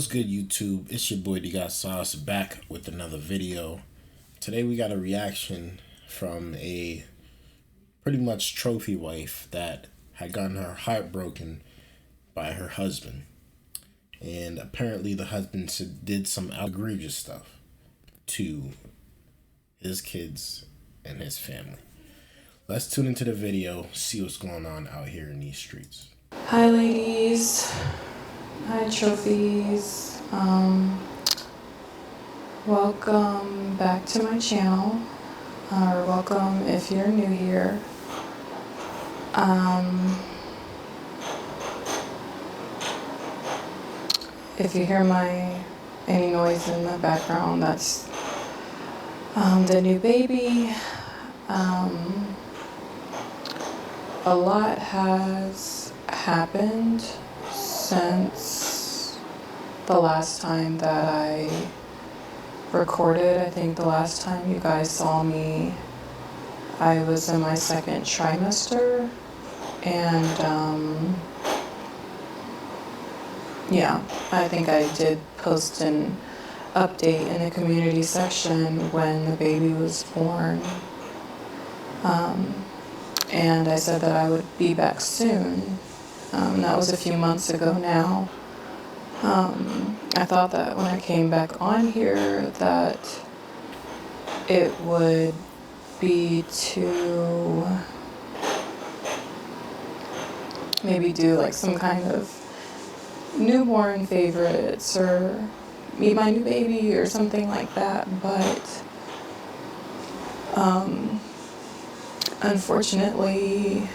What's good, YouTube? It's your boy Dgotsauce back with another video. Today we got a reaction from a pretty much trophy wife that had gotten her heart broken by her husband. And apparently the husband did some egregious stuff to his kids and his family. Let's tune into the video, see what's going on out here in these streets. Hi ladies, hi trophies, welcome back to my channel, or welcome if you're new here. If you hear any noise in the background, that's the new baby. A lot has happened since the last time that I recorded. I think the last time you guys saw me, I was in my second trimester, and yeah, I think I did post an update in the community section when the baby was born. And I said that I would be back soon. That was a few months ago now. I thought that when I came back on here that it would be to maybe do like some kind of newborn favorites or meet my new baby or something like that, but unfortunately,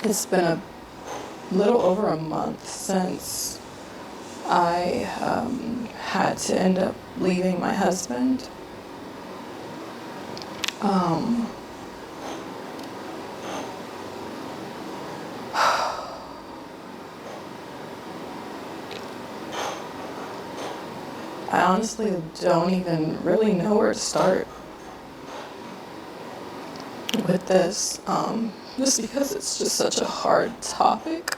it's been a little over a month since I had to end up leaving my husband. I honestly don't even really know where to start with this, just because it's just such a hard topic.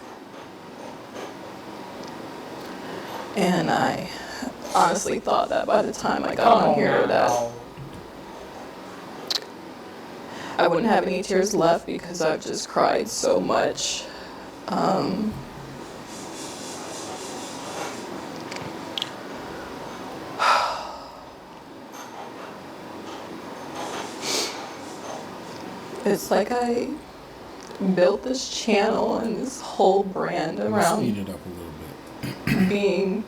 And I honestly thought that by the time I got on here that I wouldn't have any tears left because I've just cried so much. It's like I built this channel and this whole brand around Speed it up a little bit. being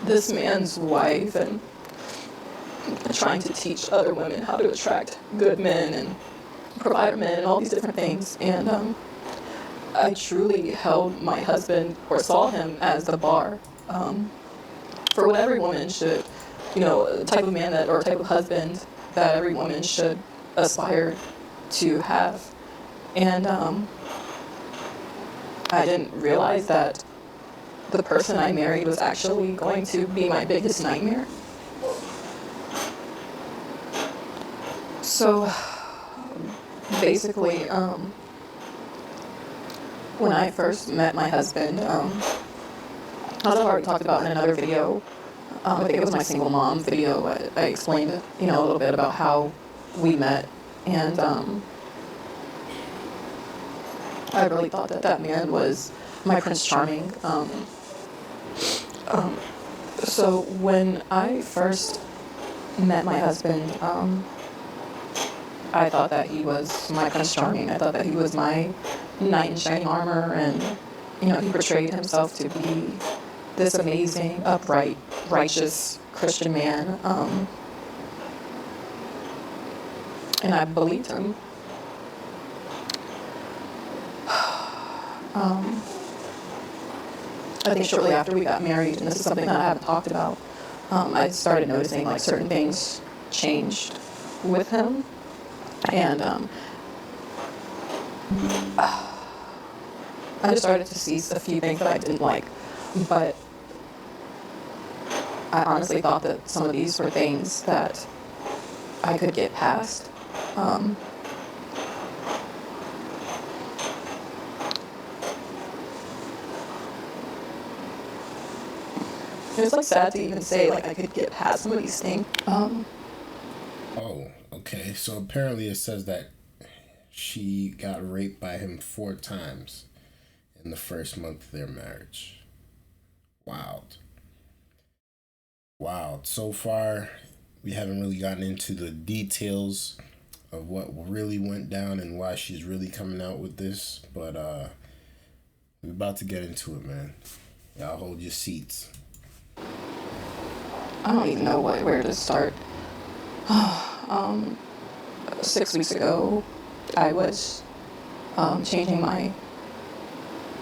this man's wife and trying to teach other women how to attract good men and provider men and all these different things. And I truly held my husband, or saw him, as the bar for what every woman should, the type of man that, or type of husband that every woman should aspire to have. And I didn't realize that the person I married was actually going to be my biggest nightmare. So basically, when I first met my husband, as I've already talked about in another video, I think it was my single mom video, I explained, a little bit about how we met. And I really thought that that man was my Prince Charming. So when I first met my husband, I thought that he was my Prince Charming. I thought that he was my knight in shining armor, and he portrayed himself to be this amazing, upright, righteous Christian man. And I believed him. I think shortly after we got married, and this is something that I haven't talked about, I started noticing like certain things changed with him. And I just started to see a few things that I didn't like. But I honestly thought that some of these were things that I could get past. It's like sad to even say like I could get past some of these things. Oh, okay. So apparently it says that she got raped by him 4 times in the first month of their marriage. Wild. Wild. So far, we haven't really gotten into the details of what really went down and why she's really coming out with this, but we're about to get into it, man. Y'all hold your seats. I don't even know where to start. 6 weeks ago, I was changing my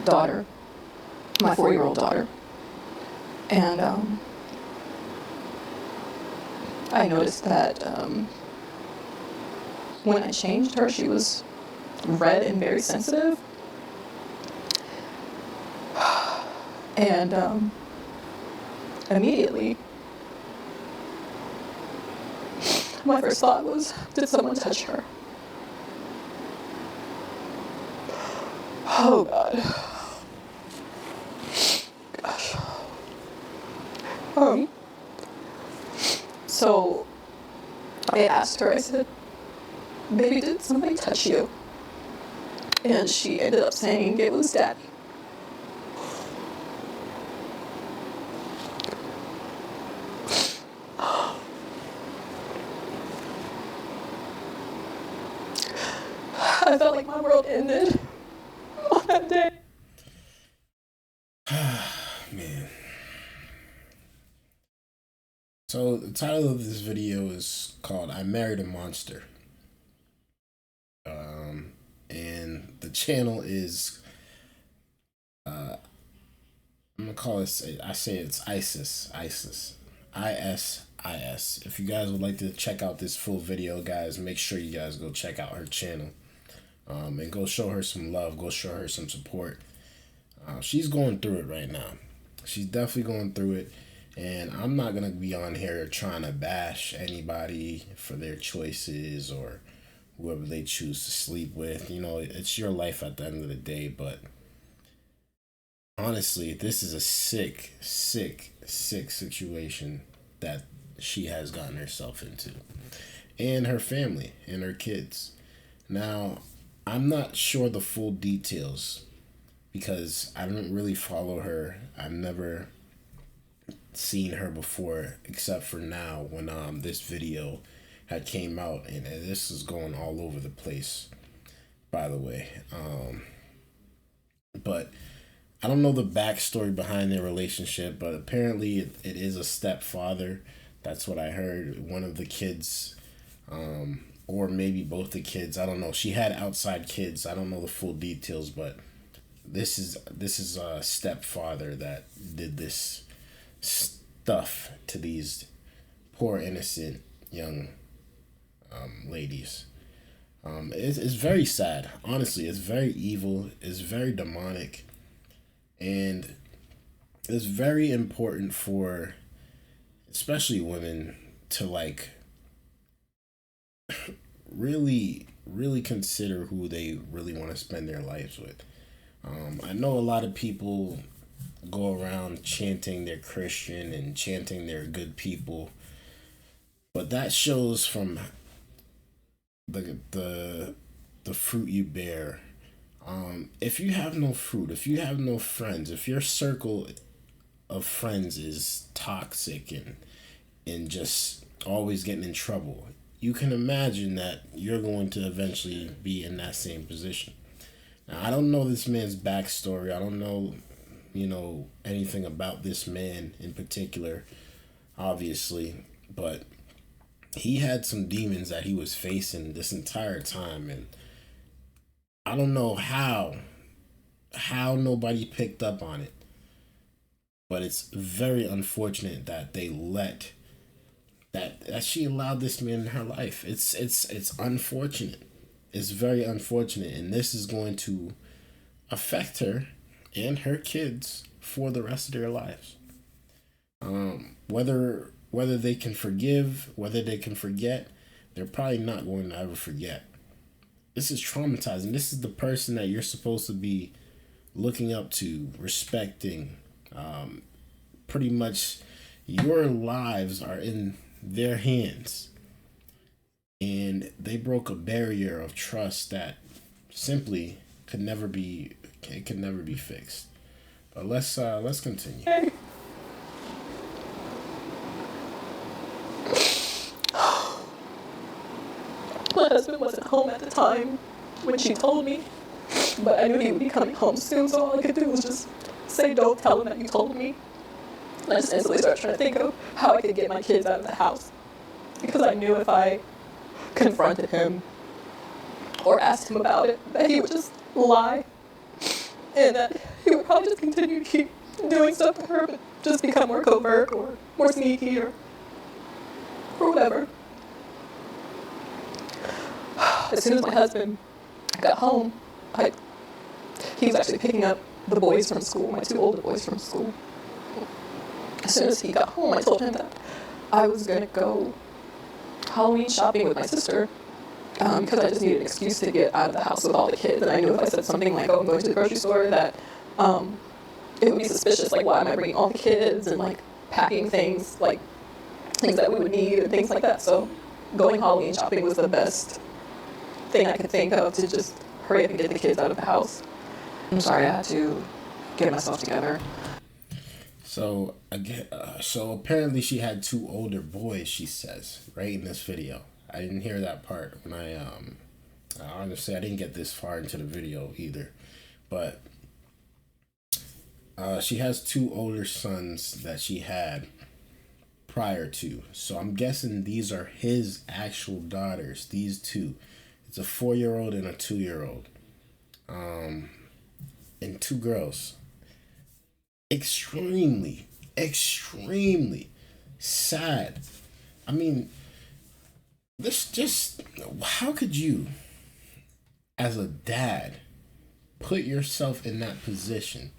daughter, my 4-year-old daughter, and I noticed that when I changed her, she was red and very sensitive. And immediately, my first thought was, did someone touch her? Oh God. Gosh. So I asked her, I said, baby, did somebody touch you? And she ended up saying it was Daddy. I felt like my world ended on that day. Man. So the title of this video is called I Married a Monster. And the channel is I'm gonna call it, I say it's ISIS. ISIS. If you guys would like to check out this full video, guys, make sure you guys go check out her channel. And go show her some love, go show her some support. She's going through it right now. She's definitely going through it. And I'm not going to be on here trying to bash anybody for their choices or whoever they choose to sleep with. You know, it's your life at the end of the day. But honestly, this is a sick situation that she has gotten herself into. And her family and her kids. Now, I'm not sure the full details because I don't really follow her. I've never seen her before except for now when this video had came out, and this is going all over the place, by the way. But I don't know the backstory behind their relationship, but apparently it is a stepfather. That's what I heard. One of the kids, or maybe both the kids. I don't know. She had outside kids. I don't know the full details, but this is a stepfather that did this stuff to these poor innocent young ladies. It's very sad. Honestly, it's very evil. It's very demonic, and it's very important for especially women to like really consider who they really want to spend their lives with. I know a lot of people go around chanting they're Christian and chanting they're good people, but that shows from the fruit you bear. If you have no fruit, if you have no friends, if your circle of friends is toxic and just always getting in trouble, you can imagine that you're going to eventually be in that same position. Now, I don't know this man's backstory. I don't know, anything about this man in particular, obviously, but he had some demons that he was facing this entire time, and I don't know how nobody picked up on it, but it's very unfortunate that they let that she allowed this man in her life. It's unfortunate. It's very unfortunate, and this is going to affect her and her kids for the rest of their lives. Whether they can forgive, whether they can forget, they're probably not going to ever forget. This is traumatizing. This is the person that you're supposed to be looking up to, respecting, pretty much your lives are in their hands. And they broke a barrier of trust that simply could never be fixed. But let's continue. My husband wasn't home at the time when she told me, but I knew he would be coming home soon, so all I could do was just say, don't tell him that you told me. And I just instantly started trying to think of how I could get my kids out of the house. Because I knew if I confronted him or asked him about it, that he would just lie. And that he would probably just continue to keep doing stuff to her, but just become more covert or more sneaky or whatever. As soon as my husband got home, he was actually picking up the boys from school, my two older boys from school. As soon as he got home, I told him that I was going to go Halloween shopping with my sister because I just needed an excuse to get out of the house with all the kids. And I knew if I said something like, oh, I'm going to the grocery store, that it would be suspicious. Like, why am I bringing all the kids and, like, packing things, like, things that we would need and things like that. So going Halloween shopping was the best thing I could think of to just hurry up and get the kids out of the house. I'm sorry, I had to get myself together. So again, so apparently she had two older boys. She says right in this video. I didn't hear that part when honestly I didn't get this far into the video either, but she has two older sons that she had prior to. So I'm guessing these are his actual daughters. These two. It's a 4-year-old and a 2-year-old. And two girls. Extremely sad. I mean, how could you, as a dad, put yourself in that position?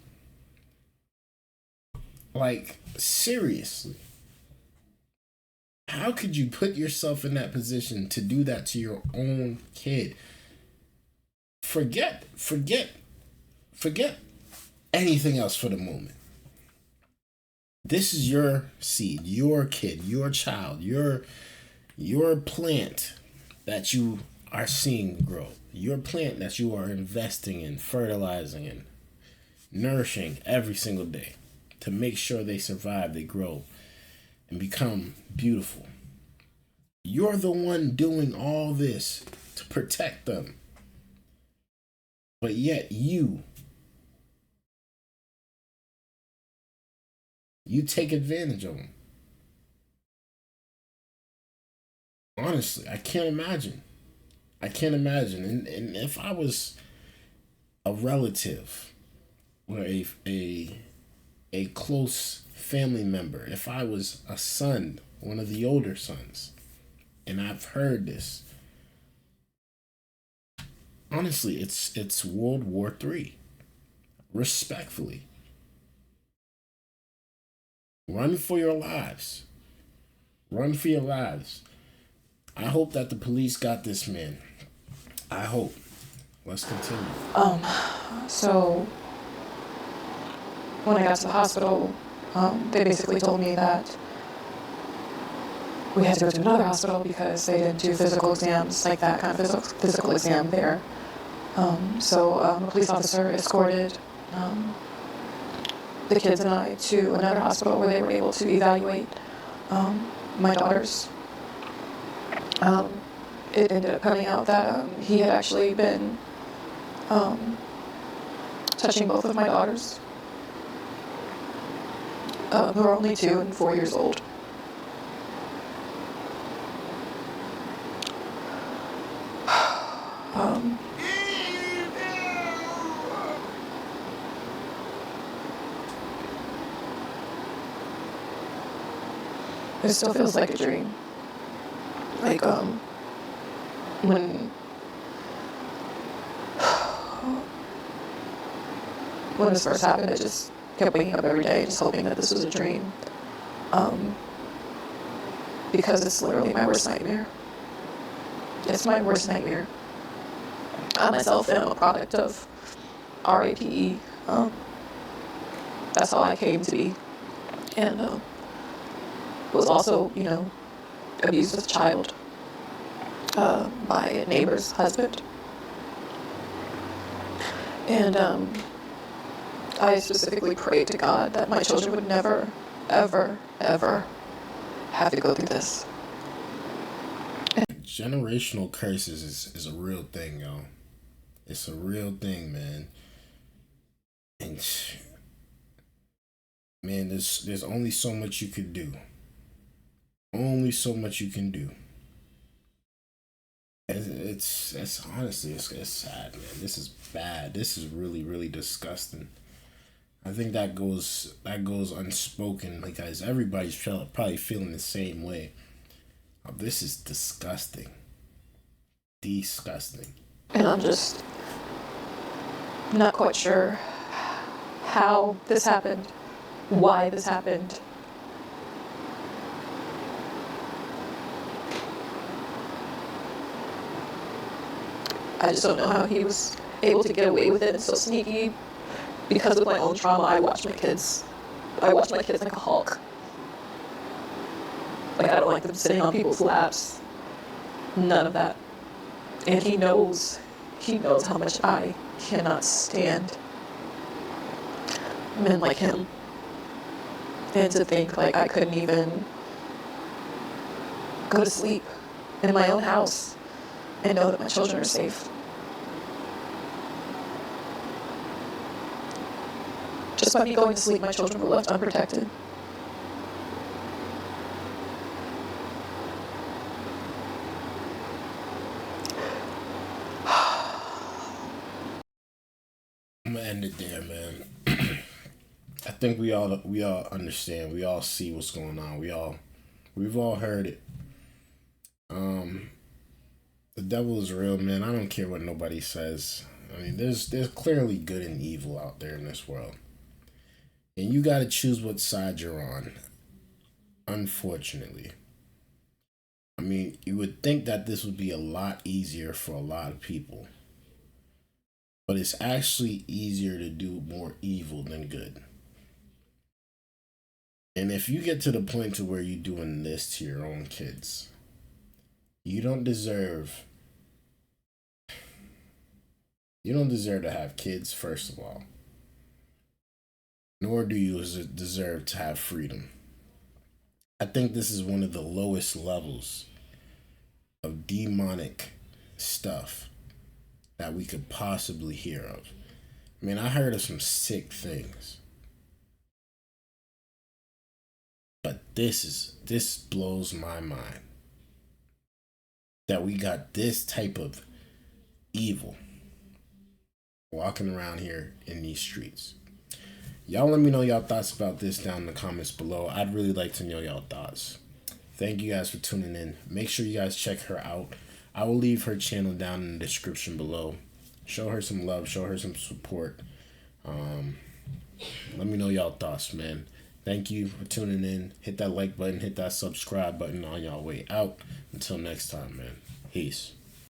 Like, seriously. How could you put yourself in that position to do that to your own kid? Forget anything else for the moment. This is your seed, your kid, your child, your plant that you are seeing grow. Your plant that you are investing in, fertilizing in, nourishing every single day to make sure they survive, they grow, and become beautiful. You're the one doing all this to protect them. But yet you take advantage of them. Honestly, I can't imagine. And if I was a relative or a close family member, if I was a son, one of the older sons, and I've heard this, honestly, it's World War III. Respectfully. Run for your lives. Run for your lives. I hope that the police got this man. I hope. Let's continue. So when I got to the hospital, they basically told me that we had to go to another hospital because they didn't do physical exams, like that kind of physical exam there. So a police officer escorted the kids and I to another hospital where they were able to evaluate my daughters. It ended up coming out that he had actually been touching both of my daughters, who are only 2 and 4 years old. It still feels like a dream. Like, when this first happened, I just kept waking up every day just hoping that this was a dream. Because it's literally my worst nightmare. It's my worst nightmare. I myself am a product of RAPE. That's all I came to be. and was also, abused as a child by a neighbor's husband. And I specifically prayed to God that my children would never, ever, ever have to go through this. Generational curses is a real thing, yo. It's a real thing, man. And man, there's only so much you could do. Only so much you can do. It's honestly it's sad, man. This is bad. This is really really disgusting. I think that goes unspoken because everybody's probably feeling the same way. This is disgusting. Disgusting. And I'm just not quite sure how this happened, why this happened. I just don't know how he was able to get away with it and so sneaky. Because of my own trauma, I watch my kids like a Hulk. Like, I don't like them sitting on people's laps. None of that. And he knows how much I cannot stand men like him. And to think, like, I couldn't even go to sleep in my own house and know that my children are safe. Just by me going to sleep, my children were left unprotected. I'm gonna end it there, man. I think we all understand. We all see what's going on. We've all heard it. The devil is real, man. I don't care what nobody says. I mean, there's clearly good and evil out there in this world. And you got to choose what side you're on, unfortunately. I mean, you would think that this would be a lot easier for a lot of people. But it's actually easier to do more evil than good. And if you get to the point to where you're doing this to your own kids, you don't deserve to have kids, first of all. Nor do you deserve to have freedom. I think this is one of the lowest levels of demonic stuff that we could possibly hear of. I mean, I heard of some sick things. But this blows my mind. That we got this type of evil walking around here in these streets. Y'all let me know y'all thoughts about this down in the comments below. I'd really like to know y'all thoughts. Thank you guys for tuning in. Make sure you guys check her out. I will leave her channel down in the description below. Show her some love. Show her some support. Let me know y'all thoughts, man. Thank you for tuning in. Hit that like button. Hit that subscribe button on y'all way out. Until next time, man. Peace.